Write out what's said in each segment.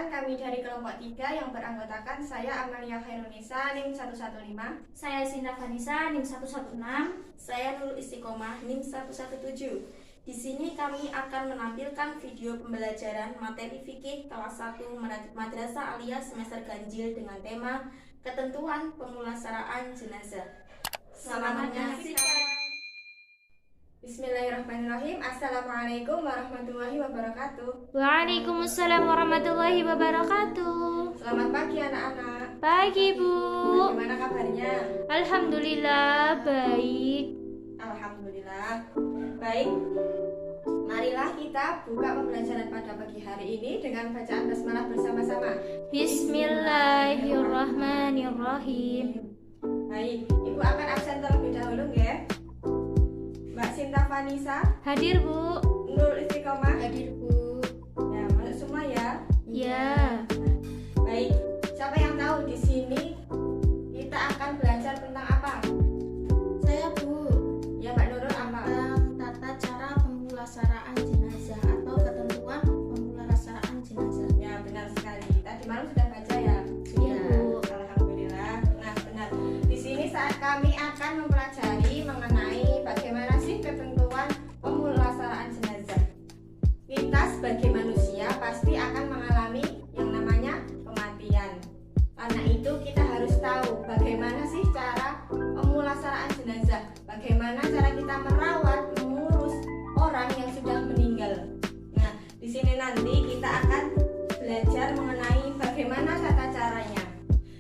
kami dari kelompok 3 yang beranggotakan saya Amalia Khairunisa NIM 115, Saya Sinta Vanessa NIM 116. Saya Nurul Istiqomah NIM 117. Di sini kami akan menampilkan video pembelajaran materi fikih kelas 1 Madrasah Aliyah semester ganjil dengan tema ketentuan pemulasaraan jenazah. Selamat menyaksikan. Bismillahirrahmanirrahim. Assalamualaikum warahmatullahi wabarakatuh. Waalaikumsalam warahmatullahi wabarakatuh. Selamat pagi anak-anak. Pagi Bu. Bagaimana kabarnya? Alhamdulillah baik. Alhamdulillah baik. Marilah kita buka pembelajaran pada pagi hari ini dengan bacaan basmalah bersama-sama. Bismillahirrahmanirrahim. Baik, Ibu akan absen terlebih dahulu ya. Mbak Sinta Vanessa, Hadir Bu. Nurul Istiqomah, Hadir Bu. ya masuk semua ya. Ya. Baik, siapa yang tahu di sini kita akan belajar tentang apa? Saya Bu. Ya Mbak Nurul, apa? Tentang tata cara pemulasaraan jenazah atau ketentuan pemulasaraan jenazah. Ya benar sekali. Tadi malam sudah baca ya? Iya, Bu. Alhamdulillah. Nah benar. Di sini saat kami akan mempelajari mengenai bagaimana sih ketentuan pemulasaraan jenazah. Kita sebagai manusia pasti akan mengalami yang namanya kematian. Karena itu kita harus tahu bagaimana sih cara pemulasaraan jenazah. Bagaimana cara kita merawat, mengurus orang yang sudah meninggal. Nah, di sini nanti kita akan belajar mengenai bagaimana tata caranya.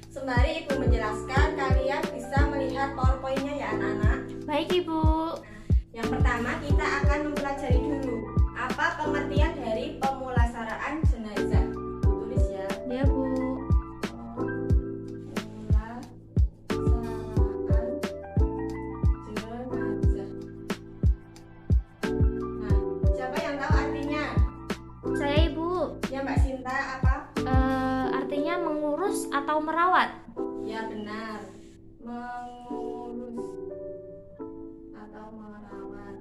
Sembari Ibu menjelaskan, kalian bisa melihat PowerPoint-nya ya anak-anak. Baik Ibu. Yang pertama kita akan mempelajari dulu apa pengertian dari pemulasaraan jenazah. Tulis ya. Ya Bu. Pemulasaraan jenazah. Nah, siapa yang tahu artinya? Saya Ibu. Ya Mbak Sinta, apa? Artinya mengurus atau merawat. Ya benar. Mengurus atau merawat.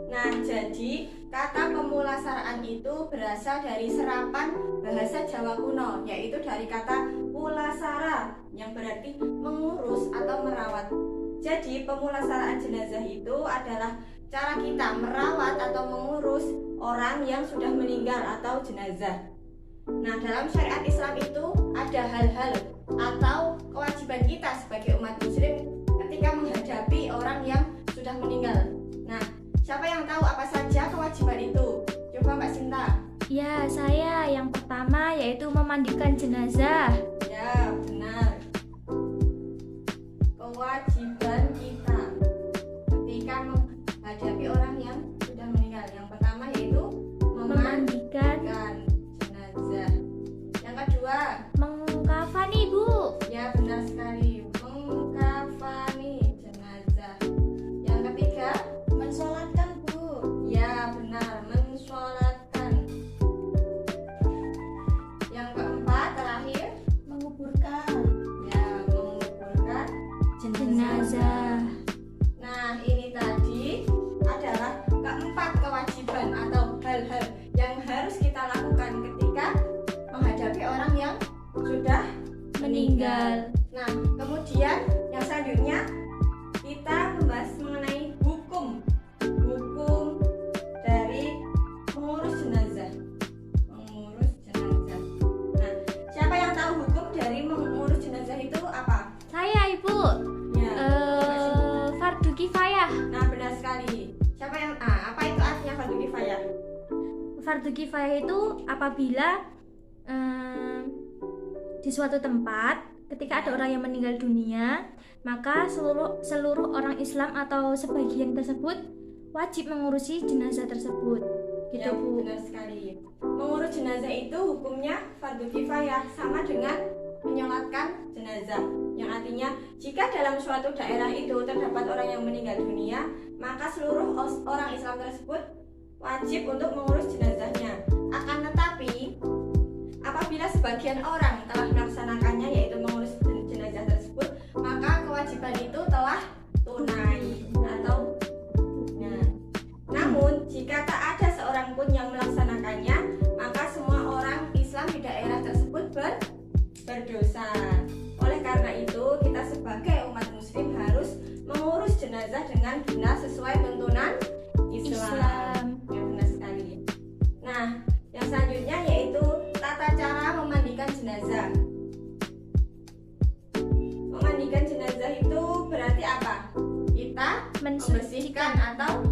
Nah, jadi kata pemulasaraan itu berasal dari serapan bahasa Jawa kuno, yaitu dari kata pulasara yang berarti mengurus atau merawat. Jadi pemulasaraan jenazah itu adalah cara kita merawat atau mengurus orang yang sudah meninggal atau jenazah. Nah, dalam syariat Islam itu ada hal-hal atau kewajiban kita sebagai umat muslim ketika menghadapi orang yang sudah meninggal. Nah, siapa yang tahu apa saja kewajiban itu? Coba Mbak Sinta. Ya, saya yang pertama yaitu memandikan jenazah. Ya, benar. Kewajiban kita ketika menghadapi orang yang sudah meninggal. Yang pertama yaitu Memandikan, jenazah. Yang kedua, mengkafani Bu. ya benar sekali, mengkafani jenazah. Yang ketiga, Mensolatkan Bu. ya benar, mensolatkan. Yang keempat, terakhir, Menguburkan. ya menguburkan. Jenazah. Nah, ini tadi adalah keempat kewajiban atau hal-hal yang harus kita lakukan ketika menghadapi orang yang sudah Meninggal. Nah, kemudian yang selanjutnya kita membahas mengenai hukum dari mengurus jenazah. Mengurus jenazah. Nah, siapa yang tahu hukum dari mengurus jenazah itu apa? Saya Ibu. Ya. Fardu kifayah. Nah, benar sekali. Siapa yang apa itu artinya fardu kifayah? Fardu kifayah itu apabila di suatu tempat ketika ada orang yang meninggal dunia, maka seluruh orang Islam atau sebagian tersebut wajib mengurusi jenazah tersebut. Gitu Ya, Bu. benar sekali. Mengurus jenazah itu hukumnya fardu kifayah, sama dengan menyolatkan jenazah. Yang artinya jika dalam suatu daerah itu terdapat orang yang meninggal dunia, maka seluruh orang Islam tersebut wajib untuk mengurus jenazahnya. Akan tetapi apabila sebagian orang telah melaksanakannya, yaitu mengurus jenazah tersebut, maka kewajiban itu telah tunai atau namun jika tak ada seorang pun yang melaksanakannya, maka semua orang membersihkan atau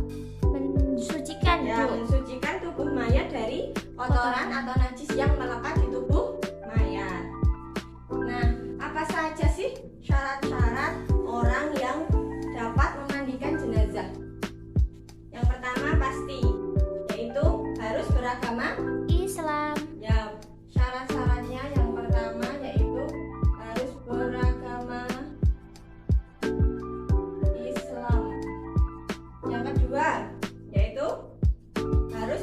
mensucikan, ya, Bu. mensucikan tubuh mayat dari kotoran atau najis yang melekat di tubuh mayat. Nah, apa saja sih syarat-syarat orang yang dapat memandikan jenazah? Yang pertama pasti, yaitu harus beragama Islam. ya. Syarat-syaratnya yang pertama yaitu harus beragama Islam. Yang kedua yaitu harus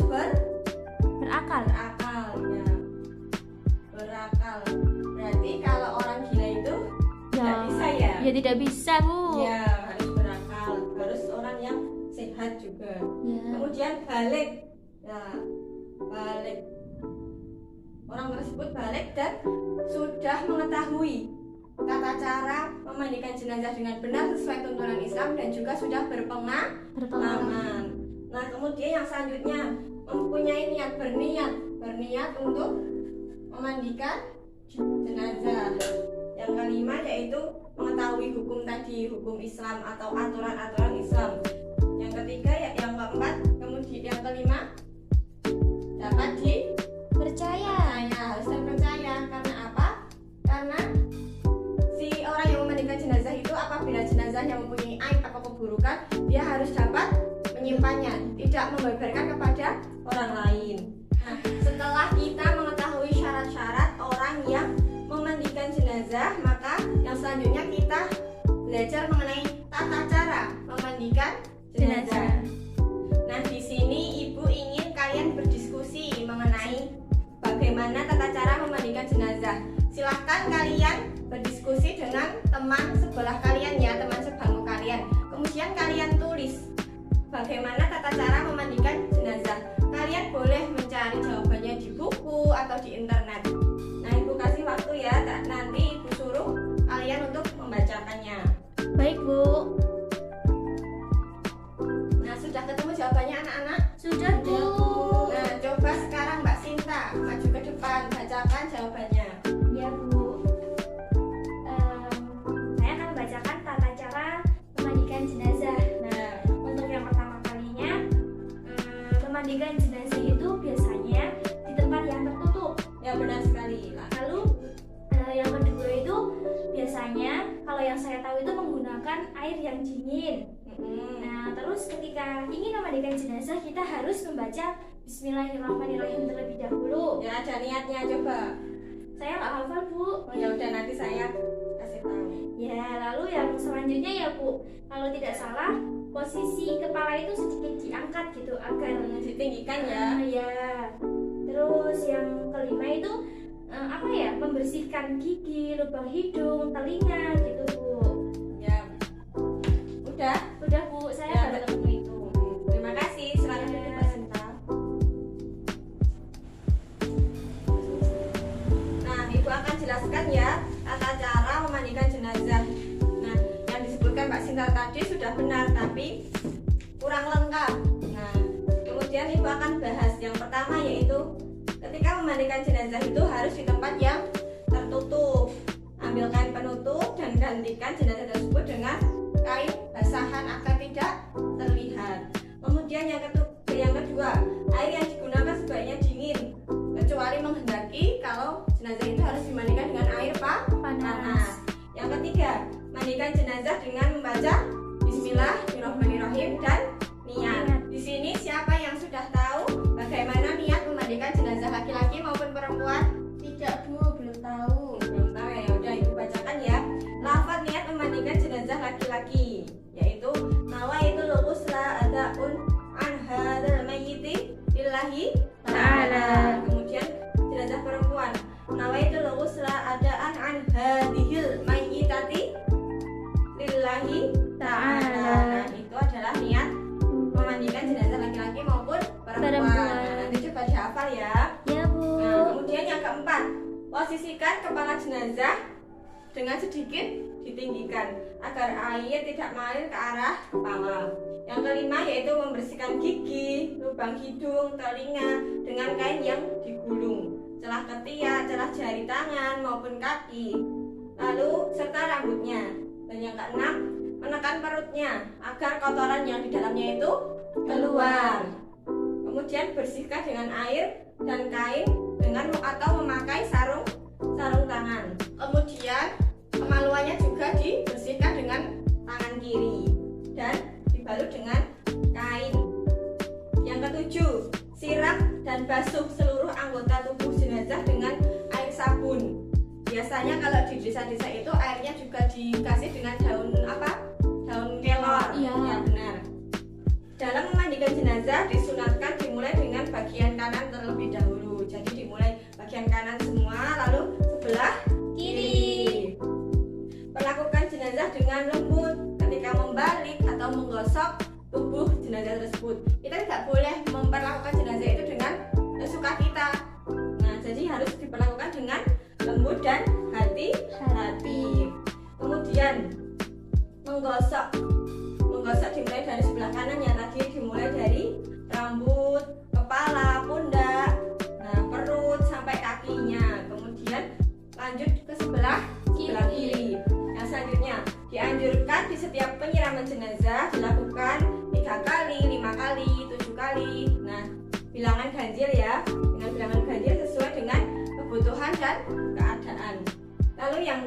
Berakal. berakal ya. Berakal. Berarti kalau orang gila itu tidak bisa ya? Ya tidak bisa, Bu. Ya, harus berakal. Harus orang yang sehat juga. Ya. Kemudian balik. Ya, balik. Orang tersebut balik dan sudah mengetahui tata cara memandikan jenazah dengan benar sesuai tuntunan Islam dan juga sudah berpengalaman. Nah, kemudian yang selanjutnya mempunyai berniat untuk memandikan jenazah. Yang kelima yaitu mengetahui hukum tadi, hukum Islam atau aturan-aturan Islam. Yang ketiga yang keempat, kemudian yang kelima dapat Percaya. harus terpercaya. Karena apa? Karena si orang yang memandikan jenazah itu apabila jenazahnya mempunyai aib atau keburukan, dia harus dapat menyimpannya, tidak membeberkan kepada orang lain. Nah, setelah kita mengetahui syarat-syarat orang yang memandikan jenazah, maka yang selanjutnya kita belajar mengenai tata cara memandikan jenazah. Nah, di sini Ibu ingin kalian berdiskusi mengenai bagaimana tata cara memandikan jenazah. Silahkan kalian berdiskusi dengan teman sebelah kalian ya, teman sebangku kalian. Kemudian kalian tulis bagaimana tata cara memandikan jenazah. Kalian boleh mencari jawabannya di buku atau di internet. Nah, Ibu kasih waktu ya, nanti Ibu suruh kalian untuk membacakannya. Baik, Bu. Nah, sudah ketemu jawabannya anak-anak? Sudah, Bu. Nah, coba sekarang Mbak Sinta maju ke depan, bacakan jawabannya. Ya, Bu. Saya akan membacakan tata cara memandikan jenazah. Nah, Untuk yang pertama kalinya, memandikan jenazah itu biasanya di tempat yang tertutup. ya benar sekali. Lalu yang kedua itu biasanya kalau yang saya tahu itu menggunakan air yang dingin. Nah, terus ketika ingin memandikan jenazah kita harus membaca Bismillahirrahmanirrahim terlebih dahulu. Ya, ada niatnya coba. Saya nggak hafal, Bu. Oh, ya udah nanti saya kasih tahu. Ya, lalu yang selanjutnya ya, Bu, kalau tidak salah posisi kepala itu sedikit diangkat gitu agar Ditinggikan ya. ya. Terus yang kelima itu apa ya? Membersihkan gigi, lubang hidung, telinga gitu, Bu. Ya. Udah? Udah, Bu, saya Ya, baru betul. ketemu itu. Terima kasih. Selanjutnya Ya. Mbak Sinta. Nah, Ibu akan jelaskan ya tata cara memandikan jenazah. Nah, yang disebutkan Mbak Sinta tadi sudah benar tapi kurang lengkap. Nah, kemudian Ibu akan bahas yang pertama yaitu ketika memandikan jenazah itu harus di tempat yang tertutup. Ambil kain penutup dan gantikan jenazah tersebut dengan kain basahan agar tidak terlihat. Kemudian yang kedua, air yang digunakan sebaiknya dingin, kecuali menghendaki kalau jenazah itu harus dimandikan dengan air panas. Yang ketiga, mandikan jenazah dengan membaca Bismillahirrahmanirrahim dan niat. Di sini siapa yang sudah tahu bagaimana niat memandikan jenazah laki-laki maupun perempuan? Tidak, Bu, belum tahu. Belum tahu ya, udah Ibu bacakan ya. Lafaz niat memandikan jenazah laki-laki yaitu nawaitu ghusla adaun an hadzal mayyiti lillahi ta'ala. Kemudian jenazah perempuan nawaitu ghusla adaan an hadzihil mayyitati lillahi ta'ala. Nah, itu adalah niat memandikan jenazah laki-laki maupun perempuan. Nah, nanti coba dihafal ya. Ya, Bu. Nah, kemudian yang keempat, posisikan kepala jenazah dengan sedikit ditinggikan agar air tidak mengalir ke arah kepala. Yang kelima yaitu membersihkan gigi, lubang hidung, telinga dengan kain yang digulung, celah ketiak, celah jari tangan maupun kaki. Lalu serta rambutnya. Dan yang keenam, menekan perutnya agar kotoran yang di dalamnya itu keluar. Kemudian bersihkan dengan air dan kain dengan atau memakai sarung tangan. Kemudian kemaluannya juga dibersihkan dengan tangan kiri dan dibalut dengan kain. Yang ketujuh, siram dan basuh seluruh anggota tubuh jenazah dengan air sabun. Biasanya kalau di desa-desa itu airnya juga dikasih dengan daun kelor. Iya. Ya, benar. Dalam memandikan jenazah disunatkan dimulai dengan bagian kanan terlebih dahulu. Jadi dimulai bagian kanan semua, lalu sebelah kiri. Perlakukan jenazah dengan lembut ketika membalik atau menggosok tubuh jenazah tersebut. Kita tidak boleh memperlakukan jenazah itu dengan suka kita. Nah, jadi harus diperlakukan dengan lembut dan hati-hati. Kemudian menggosok dimulai dari sebelah kanan ya, tadi dimulai dari rambut, kepala, pundak, perut sampai kakinya. Kemudian lanjut ke sebelah kiri. Yang selanjutnya dianjurkan di setiap penyiraman jenazah dilakukan 3 kali, 5 kali, 7 kali. Nah, bilangan ganjil ya, dengan bilangan ganjil sesuai dengan kebutuhan dan keadaan. Lalu yang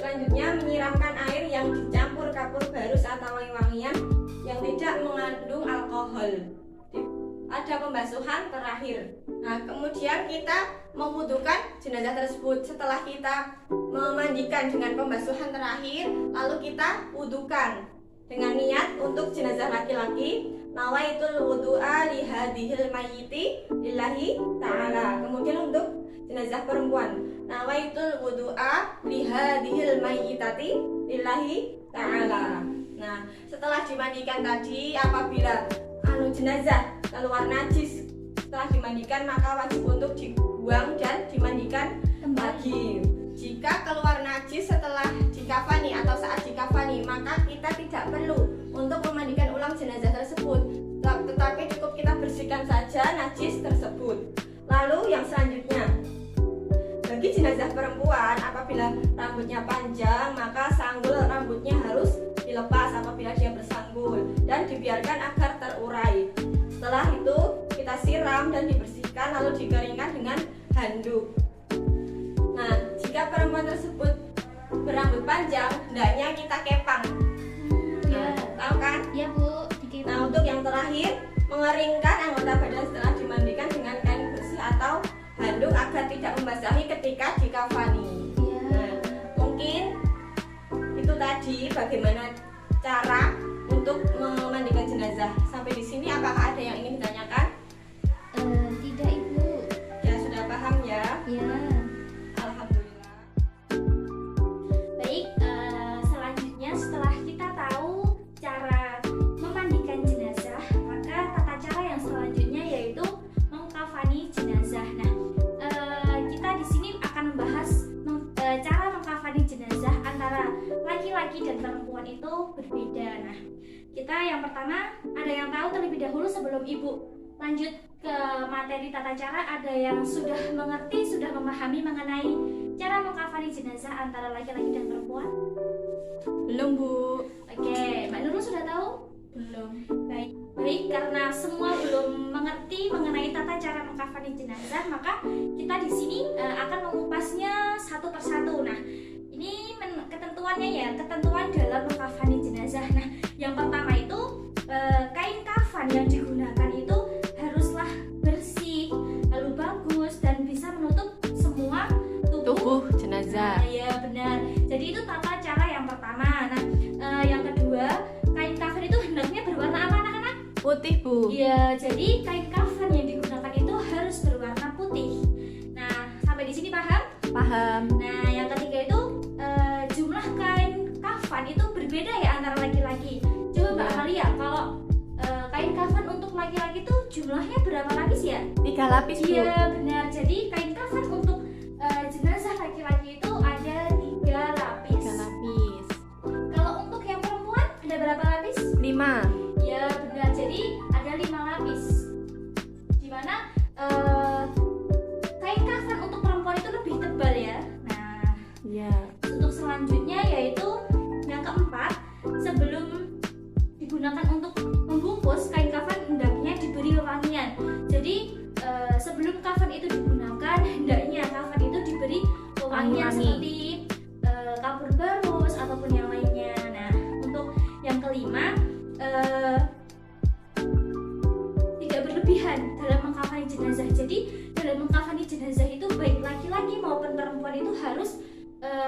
selanjutnya menyiramkan air yang dicampur kapur barus atau wangi-wangian yang tidak mengandung alkohol. Ada pembasuhan terakhir. Nah, kemudian kita membutuhkan jenazah tersebut. Setelah kita memandikan dengan pembasuhan terakhir, lalu kita wudukan dengan niat untuk jenazah laki-laki, nawaitul wudu'a li hadhil mayyiti lillahi ta'ala. Kemudian untuk jenazah perempuan, nawaitul wudu'a li hadhil mayyitati lillahi ta'ala. Nah, setelah dimandikan tadi, apabila jenazah keluar najis setelah dimandikan, maka wajib untuk dibuang dan dimandikan lagi. Jika keluar najis setelah dikafani atau saat dikafani, maka kita tidak perlu untuk memandikan ulang jenazah tersebut, tetapi cukup kita bersihkan saja najis tersebut. Lalu yang selanjutnya, bagi jenazah perempuan, apabila rambutnya panjang, maka sanggul rambutnya harus dilepas apabila dia bersanggul dan dibiarkan agar terurai. Setelah itu kita siram dan dibersihkan, lalu dikeringkan dengan handuk. Nah, jika perempuan tersebut berambut panjang, hendaknya kita kepang. Nah, tahu kan? Iya Bu. Nah, untuk yang terakhir, mengeringkan anggota badan setelah dimandikan dengan kain bersih atau handuk agar tidak membasahi ketika dikafani. Nah, mungkin itu tadi bagaimana cara untuk memandikan jenazah. Sampai di sini apakah ada yang ingin ditanyakan? Tidak Ibu. Ya, sudah paham ya? Ya. Alhamdulillah. Baik, selanjutnya setelah kita tahu cara memandikan jenazah, maka tata cara yang selanjutnya yaitu mengkafani jenazah. Nah, kita di sini akan membahas cara mengkafani jenazah antara laki-laki dan perempuan itu berbeda. Nah, kita yang pertama ada yang tahu terlebih dahulu sebelum Ibu lanjut ke materi tata cara, ada yang sudah mengerti, sudah memahami mengenai cara mengkafani jenazah antara laki-laki dan perempuan? Belum, Bu. Oke, Mbak Nurul sudah tahu? Belum. Baik, karena semua belum mengerti mengenai tata cara mengkafani jenazah, maka kita di sini akan mengupasnya satu persatu. Nah, ini ketentuannya ya, ketentuan dalam mengkafani jenazah. Nah, yang pertama itu kain kafan yang digunakan itu haruslah bersih, lalu bagus dan bisa menutup semua tubuh jenazah. Nah, ya benar. Jadi itu tata cara yang pertama. Nah, yang kedua, kain kafan itu hendaknya berwarna apa anak-anak? Putih, Bu. Iya, jadi kain kafan yang digunakan itu harus berwarna putih. Nah, sampai di sini paham? Paham. Nah, yang ketiga itu jumlah kain kafan itu berbeda ya antara laki-laki. Coba Mbak Amalia, kalau kain kafan untuk laki-laki itu jumlahnya berapa lapis ya? 3 lapis, Bu. Iya, benar. Jadi kain kafan untuk jenazah laki-laki itu ada 3 lapis. 3 lapis. Kalau untuk yang perempuan ada berapa lapis? 5. Ya benar, jadi ada 5 lapis. Dimana kain kafan untuk perempuan itu lebih tebal ya. Nah, Iya. untuk selanjutnya yaitu yang keempat ulangian seperti kabur barus ataupun yang lainnya. Nah, untuk yang kelima, tidak berlebihan dalam mengkafani jenazah. Jadi dalam mengkafani jenazah itu baik laki-laki maupun perempuan itu harus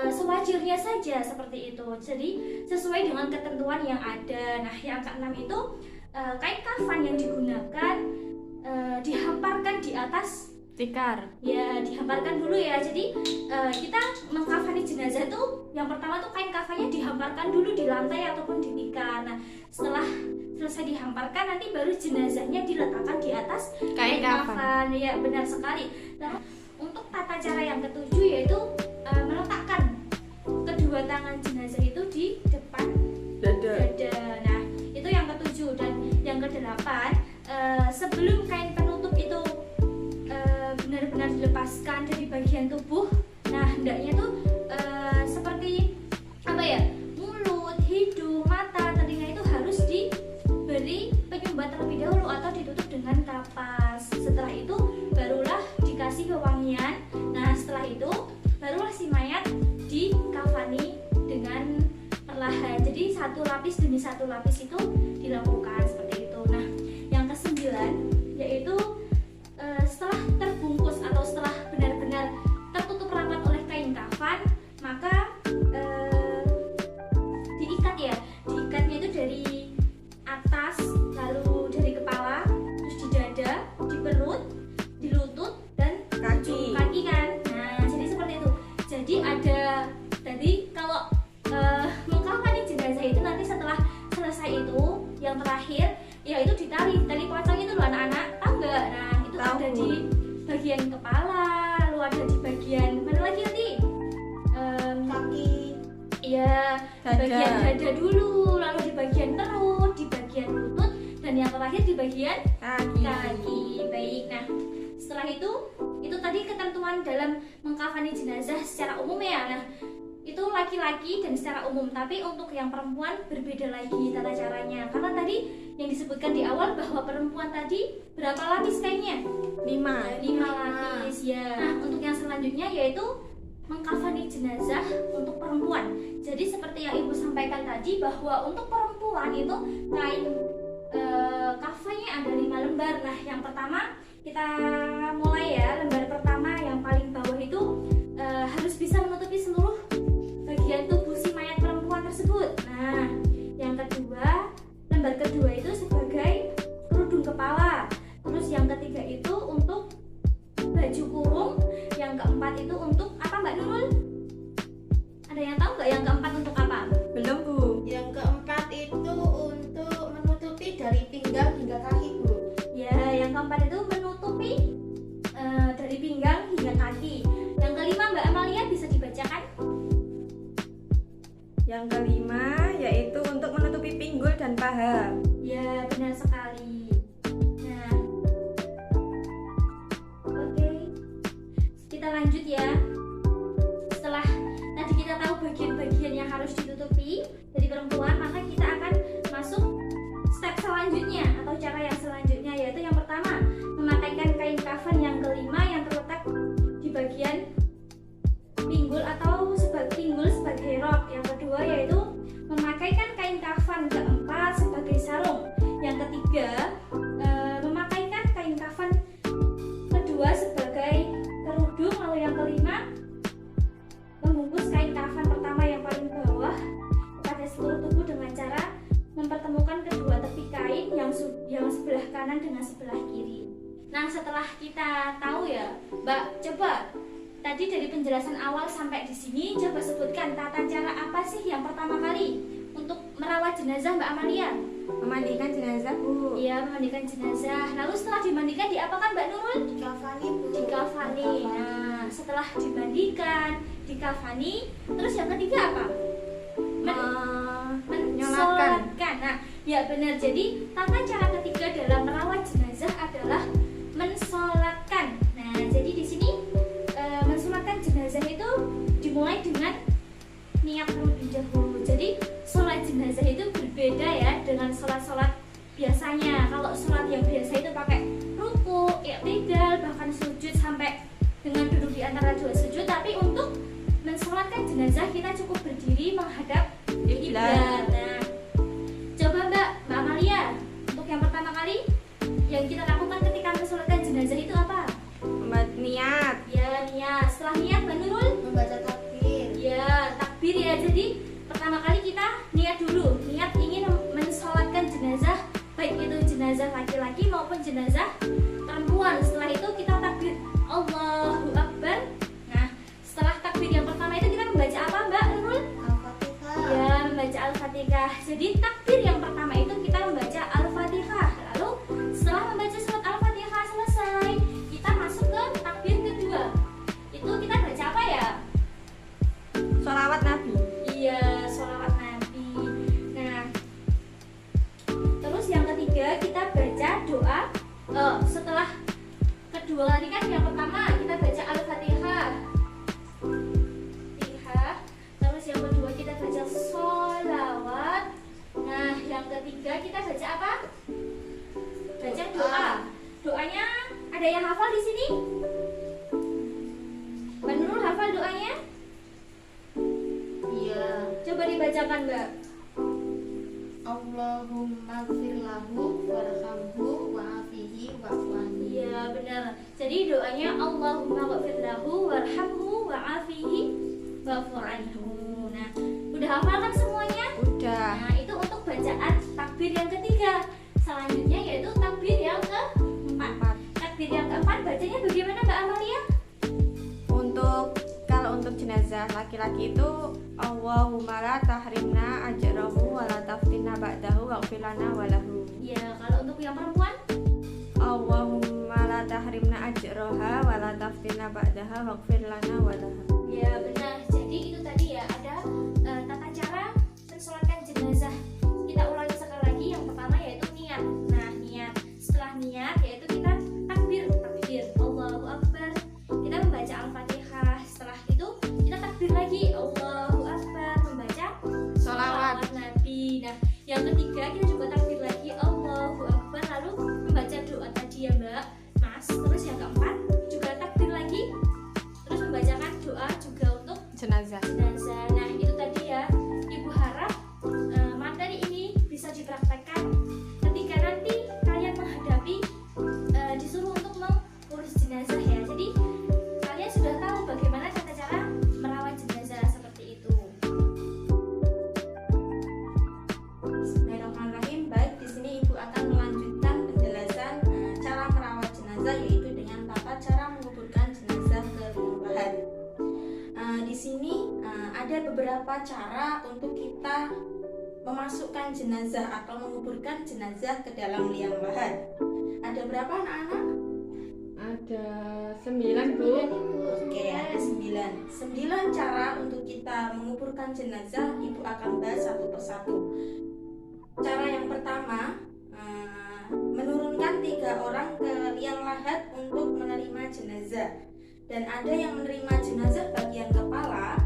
sewajarnya saja seperti itu. Jadi sesuai dengan ketentuan yang ada. Nah, yang keenam itu kain kafan yang digunakan dihamparkan di atas tikar. Ya, dihamparkan dulu ya. Jadi kita mengkafani jenazah itu yang pertama tuh kain kafannya dihamparkan dulu di lantai ataupun di tikar. Nah, setelah selesai dihamparkan nanti baru jenazahnya diletakkan di atas Kain kafan. Ya, benar sekali. Nah, untuk tata cara yang ketujuh yaitu meletakkan kedua tangan jenazah itu di depan dada. Nah, itu yang ketujuh. Dan yang kedelapan, sebelum kain penutup itu benar-benar dilepaskan dari bagian tubuh, nah hendaknya tuh seperti apa ya, mulut, hidung, mata, telinga itu harus diberi penyumbat terlebih dahulu atau ditutup dengan kapas. Setelah itu barulah dikasih wewangian. Nah, setelah itu barulah si mayat dikafani dengan perlahan. Jadi satu lapis demi satu lapis itu dilakukan seperti itu. Nah, yang kesembilan yaitu setelah terbungkus atau setelah benar-benar tertutup rapat oleh kain kafan, maka diikat ya. Diikatnya itu dari atas, lalu dari kepala, terus di dada, di perut, di lutut, dan Kaki. kaki kan. Nah, jadi seperti itu. Jadi ada tadi kalau mengkafani jenazah itu nanti setelah selesai itu yang terakhir yaitu ditali tali pocong itu loh anak-anak, tahu nggak? Nah, itu Tahu. ada di bagian kepala, lalu ada di bagian mana lagi nanti? Kaki. Iya, Dada. bagian dada dulu, lalu di bagian perut, di bagian lutut, dan yang terakhir di bagian kaki. Baik. Nah, setelah itu tadi ketentuan dalam mengkafani jenazah secara umum ya. Nah, itu laki-laki dan secara umum, tapi untuk yang perempuan berbeda lagi tata caranya. Karena tadi yang disebutkan di awal bahwa perempuan tadi berapa lapis kainnya? 5. 5 lapis ya. Nah, untuk yang selanjutnya yaitu mengkafani jenazah untuk perempuan. Jadi seperti yang Ibu sampaikan tadi bahwa untuk perempuan itu kain kafannya ada 5 lembar. Nah, yang pertama kita mulai ya. Lembar pertama yang paling bawah itu harus bisa menutupi seluruh bagian tubuh si mayat perempuan tersebut. Nah, yang kedua, lembar kedua itu sebagai kerudung kepala. Terus yang ketiga itu untuk baju kurung. Yang keempat itu untuk apa, Mbak Nurul? Ada yang tahu nggak yang keempat untuk apa? Belum, Bu. Yang keempat itu untuk menutupi dari pinggang hingga kaki, Bu. Ya, yang keempat itu menutupi dari pinggang hingga kaki. Yang kelima, Mbak Amalia bisa dibacakan? Yang kelima yaitu untuk menutupi pinggul dan paha. Ya, benar sekali. Nah, oke, kita lanjut ya. Setelah tadi kita tahu bagian-bagian yang harus ditutupi dari perempuan, maka kita akan masuk step selanjutnya atau cara yang selanjutnya, yaitu yang pertama memakaikan kain kafan yang kelima yang terletak di bagian pinggul atau pinggul sebagai rok. Yang kedua yaitu memakaikan kain kafan keempat sebagai sarung. Yang ketiga memakaikan kain kafan kedua sebagai kerudung. Lalu yang kelima membungkus kain kafan pertama yang paling bawah kepada seluruh tubuh dengan cara mempertemukan kedua tepi kain yang sebelah kanan dengan sebelah kiri. Nah, setelah kita tahu ya, Mbak, coba tadi dari penjelasan awal sampai di sini coba sebutkan tata cara apa sih yang pertama kali untuk merawat jenazah, Mbak Amalia? Memandikan jenazah, Bu. Iya, memandikan jenazah. Lalu setelah dimandikan diapakan, Mbak Nurul? Dikafani, Bu. Dikafani. Nah, setelah dimandikan, dikafani, terus yang ketiga apa? Mensolatkan. Nah, ya benar. Jadi tata cara ketiga dalam merawat jenazah adalah mensolatkan. Nah, jadi di sini mensolatkan jenazah itu dimulai dengan niat terlebih dahulu. Jadi sholat jenazah itu berbeda ya dengan sholat-sholat biasanya. Kalau sholat yang biasa itu pakai ruku, i'tidal, bahkan sujud sampai dengan duduk di antara dua sujud. Tapi untuk Al-Fatihah. Jadi takbir yang pertama itu kita membaca Al-Fatihah. Lalu setelah membaca surat Al-Fatihah selesai, kita masuk ke takbir kedua. Itu kita baca apa ya? Sholawat Nabi. Iya, sholawat Nabi. Nah, terus yang ketiga kita baca doa. Setelah kedua kali kan yang pertama kita baca Al-Fatihah. Terus yang kedua kita baca sholawat. Nah, yang ketiga kita baca apa? Baca doa. Doanya ada yang hafal di sini? Mbak Nurul hafal doanya? Iya. Coba dibacakan, Mbak. Allahumma gfir lahu warhamhu wa'afihi wa'fu anhu. Iya, benar. Jadi doanya Allahumma ghfir lahu warhamhu wa'afihi wa'fu anhu. Nah, udah hafal kan semuanya? Udah. Nah, itu untuk bacaan takbir yang ketiga. Selanjutnya yaitu takbir yang keempat. Takbir yang keempat bacanya bagaimana, Mbak Amalia? Kalau untuk jenazah laki-laki itu Allahumma la tahrimna ajrahu wa la taftinna ba'dahu waghfir lana wa lahu. Ya, kalau untuk yang perempuan? Allahumma la tahrimna ajraha wa la taftinna ba'daha waghfir lana wa lahu. Ya, benar. Jadi itu tadi ya ada tata cara mensolatkan jenazah. Kita ulangi sekali lagi. Yang pertama yaitu niat. Nah, niat. Setelah niat yaitu kita takbir Allahu Akbar. Kita membaca Al-Fatihah. Setelah itu kita takbir lagi Allahu Akbar, membaca Sholawat Nabi. Nah, yang ketiga kita juga takbir lagi Allahu Akbar, lalu membaca doa tadi ya, Mbak Mas. Terus yang keempat juga takbir lagi, terus membacakan doa juga untuk jenazah. jenazah. Nah, itu tadi ya. Ibu harap materi ini bisa dipraktekkan ketika nanti kalian menghadapi disuruh untuk mengurus jenazah ya. Jadi kalian sudah tahu bagaimana tata cara merawat jenazah seperti itu. Bismillahirrahmanirrahim. Baik, di sini Ibu akan melanjutkan penjelasan cara merawat jenazah, yaitu dengan tata cara menguburkan jenazah ke liang lahat. Di sini ada beberapa cara untuk kita memasukkan jenazah atau menguburkan jenazah ke dalam liang lahat. Ada berapa anak-anak? Ada 9, Bu. Oke, ada 9 cara untuk kita menguburkan jenazah. Ibu akan bahas satu persatu. Cara yang pertama, menurunkan 3 orang ke liang lahat untuk menerima jenazah. Dan ada yang menerima jenazah bagian kepala,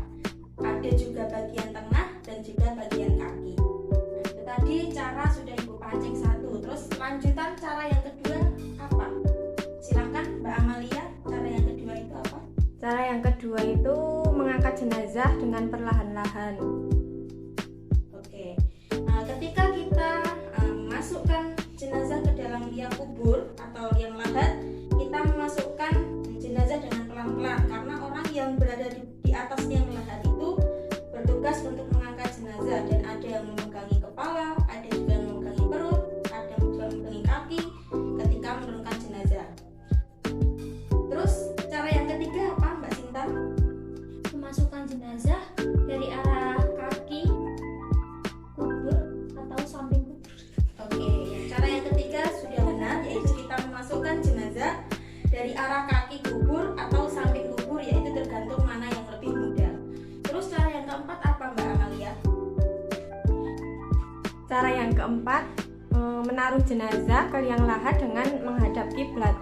ada juga bagian tengah, dan juga bagian kaki. Nah, itu tadi cara sudah Ibu pancing satu. Terus lanjutan cara yang kedua apa? Silakan Mbak Amalia, cara yang kedua itu apa? Cara yang kedua itu mengangkat jenazah dengan perlahan-lahan. Oke. Ketika kita memasukkan jenazah ke dalam liang kubur atau liang lahat, kita memasukkan jenazah dengan pelan-pelan karena orang yang berada di atas liang lahat itu bertugas untuk mengangkat jenazah, dan ada yang memegangi kepala, ada juga yang memegangi perut, ada juga yang memegangi kaki ketika menurunkan jenazah. Terus cara yang ketiga apa, Mbak Sinta? Memasukkan jenazah dari arah kaki kubur atau samping kubur. Oke, cara yang ketiga sudah benar, yaitu kita memasukkan jenazah dari arah kaki kubur atau samping kubur, yaitu tergantung mana yang lebih mudah. Terus cara yang keempat apa, Mbak Amalia? Cara yang keempat, menaruh jenazah ke liang lahat dengan menghadap kiblat.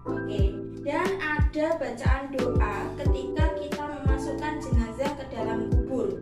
Oke, dan ada bacaan doa ketika kita memasukkan jenazah ke dalam kubur.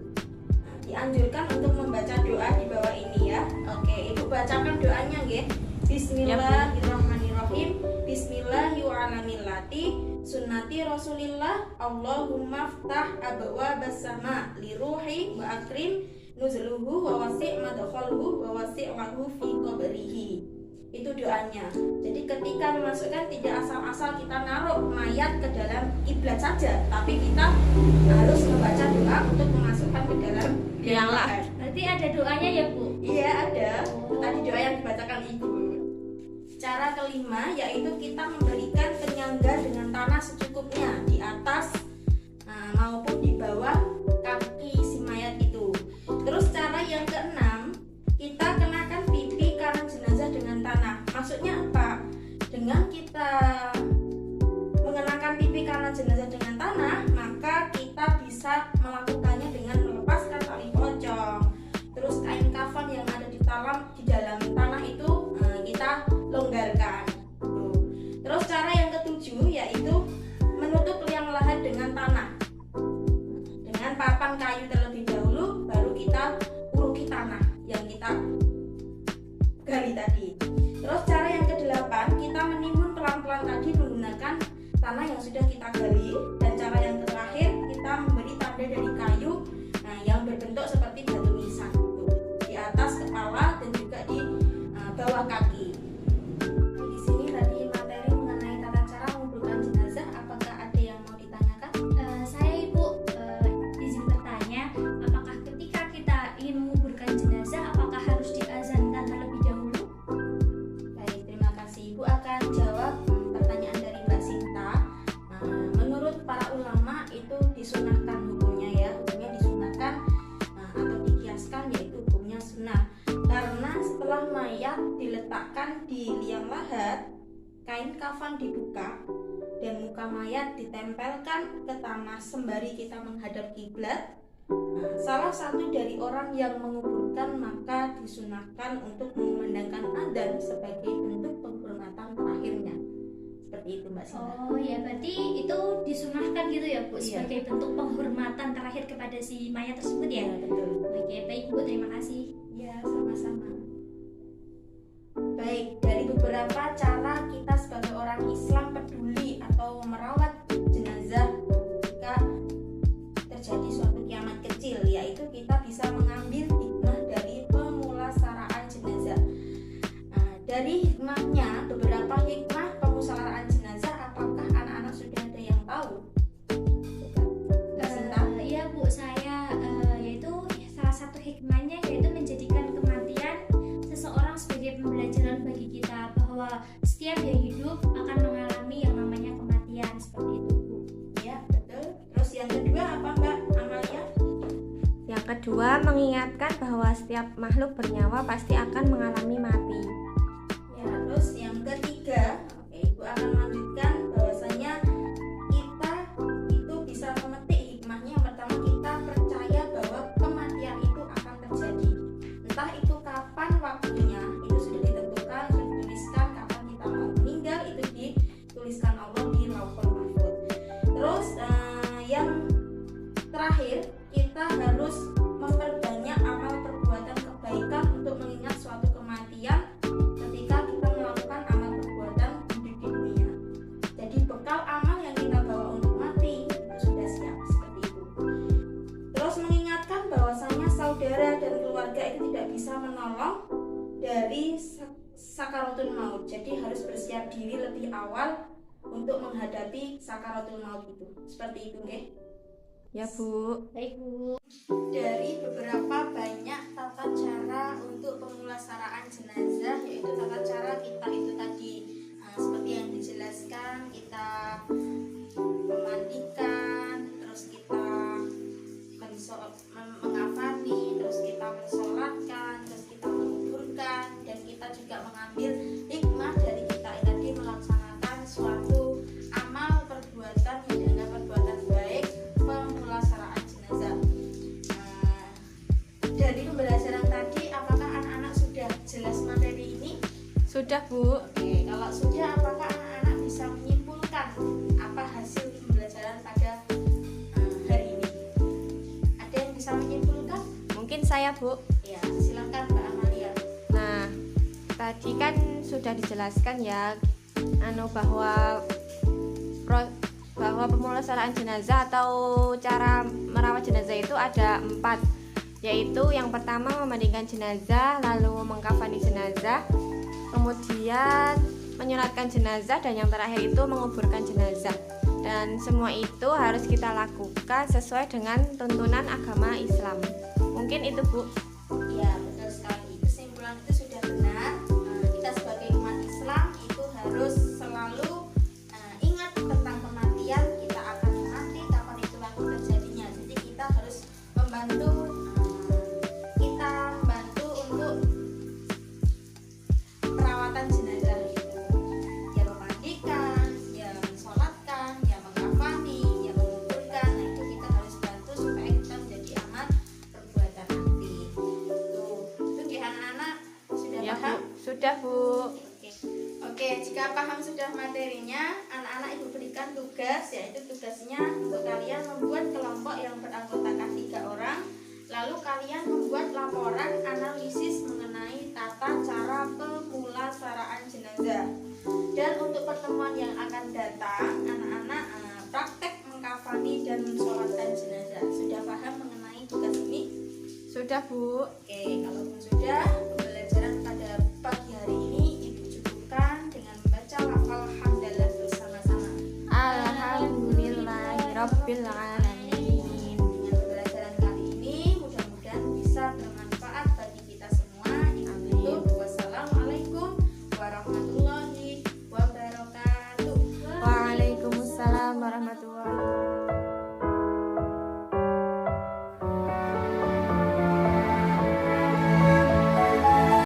Nah, dianjurkan untuk membaca doa di bawah ini ya. Oke, Ibu bacakan doanya nggih. Bismillahirrahmanirrahim. Bismillahirrahmanirrahim. Sunnati Rasulillah. Allahumma ftah abwaabas sama liruhi wa akrim nuzluhu wa wasi' madkhaluhu wa wasi' lahu fi qabrihi. Itu doanya. Jadi ketika memasukkan tidak asal-asal kita naruh mayat ke dalam kiblat saja, tapi kita harus membaca doa untuk memasukkan ke dalam liang lahat. Berarti ada doanya ya, Bu? Iya, ada. Tadi doa yang dibacakan Ibu. Cara kelima yaitu kita memberikan penyangga dengan tanah secukupnya di atas maupun di bawah kaki si mayat itu. Terus cara yang keenam menggunakan kayu terlebih dahulu, baru kita uruki tanah yang kita gali tadi. Terus cara yang kedelapan, kita menimbun pelan-pelan tadi menggunakan tanah yang sudah kita gali. Dan cara yang terakhir, kita memberi tanda dari kayu yang berbentuk seperti batu nisan di atas kepala dan juga di bawah kaki. Di sini tadi materi mengenai tata cara menguburkan jenazah. Apakah ada yang mau ditanyakan? Saya Ibu izin bertanya, apakah ketika kita ingin menguburkan jenazah, apakah harus diazankan terlebih dahulu? Baik, terima kasih. Ibu akan jawab pertanyaan dari Mbak Sinta. Menurut para ulama itu disunahkan hukumnya ya, hukumnya disunahkan atau dikiaskan, yaitu hukumnya sunnah. Karena setelah mayat diletakkan di liang lahat, kain kafan dibuka dan muka mayat ditempelkan ke tanah sembari kita menghadap kiblat. Salah satu dari orang yang menguburkan maka disunahkan untuk memandangkan adzan sebagai bentuk penghormatan terakhirnya. Seperti itu Mbak Sinta. Oh ya, berarti itu disunahkan gitu ya Bu, Iya. sebagai bentuk penghormatan terakhir kepada si mayat tersebut ya? Betul. Oke, baik Bu, terima kasih. Ya, sama-sama. Baik, dari beberapa cara kita sebagai orang Islam peduli atau merawat jenazah jika terjadi suatu kiamat kecil, yaitu kita bisa mengambil hikmah dari pemulasaraan jenazah. Dari hikmahnya, beberapa hikmah pemulasaraan jenazah, apakah anak-anak sudah ada yang tahu? Sinta? Iya Bu, saya yaitu salah satu hikmahnya yaitu menjadikan kematian seseorang sebagai pembelajaran bagi kita bahwa setiap yang hidup akan mengalami yang namanya kematian, seperti itu Bu. Ya, betul. Terus yang kedua apa Mbak Amalia? Yang kedua, mengingatkan bahwa setiap makhluk bernyawa pasti akan mengalami mati. Ya, terus yang ketiga, Ibu akan melanjutkan bahwasanya kita itu bisa memetik hikmahnya. Yang pertama, kita percaya bahwa kematian itu akan terjadi. Entah itu kapan waktunya, itu sudah ditentukan, sudah dituliskan kapan kita mau meninggal, itu dituliskan Allah di Lauhul Mahfuz. Terus yang terakhir, kita harus memperbanyak amal perbuatan kebaikan untuk mengingat suatu kematian ketika kita melakukan amal perbuatan hidup di dunia. Jadi bekal amal yang kita bawa untuk mati itu sudah siap, seperti itu. Terus mengingatkan bahwasanya saudara dan keluarga itu tidak bisa menolong dari sakaratul maut. Jadi harus bersiap diri lebih awal untuk menghadapi sakaratul maut itu. Seperti itu, nggih. Ya Bu. Baik Bu. Dari beberapa banyak tata cara untuk pemulasaraan jenazah, yaitu tata cara kita itu tadi seperti yang dijelaskan, kita memandikan, terus kita mengafani, terus kita mensolatkan, terus kita menguburkan, dan kita juga mengambil hikmah dari kita tadi melaksanakan suatu amal perbuatan yang dianggap perbuatan baik, pemulasaraan jenazah. Dari pembelajaran tadi, apakah anak-anak sudah jelas materi ini? Sudah Bu. Oke, kalau sudah, apakah anak-anak bisa menyimpulkan apa hasil pembelajaran pada hari ini? Ada yang bisa menyimpulkan? Mungkin saya Bu. Ya, silakan Mbak Amalia. Nah, tadi kan sudah dijelaskan ya bahwa pemulasaraan jenazah atau cara merawat jenazah itu ada 4, yaitu yang pertama memandikan jenazah, lalu mengkafani jenazah, kemudian menyolatkan jenazah, dan yang terakhir itu menguburkan jenazah. Dan semua itu harus kita lakukan sesuai dengan tuntunan agama Islam. Mungkin itu Bu. Ya, betul sekali. Kesimpulan itu sudah benar. Kita sebagai umat Islam itu harus selalu ingat tentang kematian. Kita akan mati kapan itu waktu terjadinya. Jadi kita harus membantu untuk perawatan jenazah itu. Ya memandikan, ya mensolatkan, ya mengkafani, ya menguburkan. Nah, itu kita harus bantu supaya kita menjadi amal perbuatan nanti. Itu di anak-anak sudah Ya paham? Bu. Sudah Bu. Oke, jika paham sudah materinya, anak-anak ibu berikan tugas, yaitu tugasnya untuk kalian membuat kelompok yang beranggotakan 3 Sudah, Bu. Oke, kalaupun sudah, pembelajaran pada pagi hari ini Ibu cukupkan dengan membaca lafal hamdalah bersama-sama. Alhamdulillahirabbil alamin. Dengan pembelajaran kali ini mudah-mudahan bisa bermanfaat bagi kita semua. Itu wassalamualaikum warahmatullahi wabarakatuh. Waalaikumsalam warahmatullahi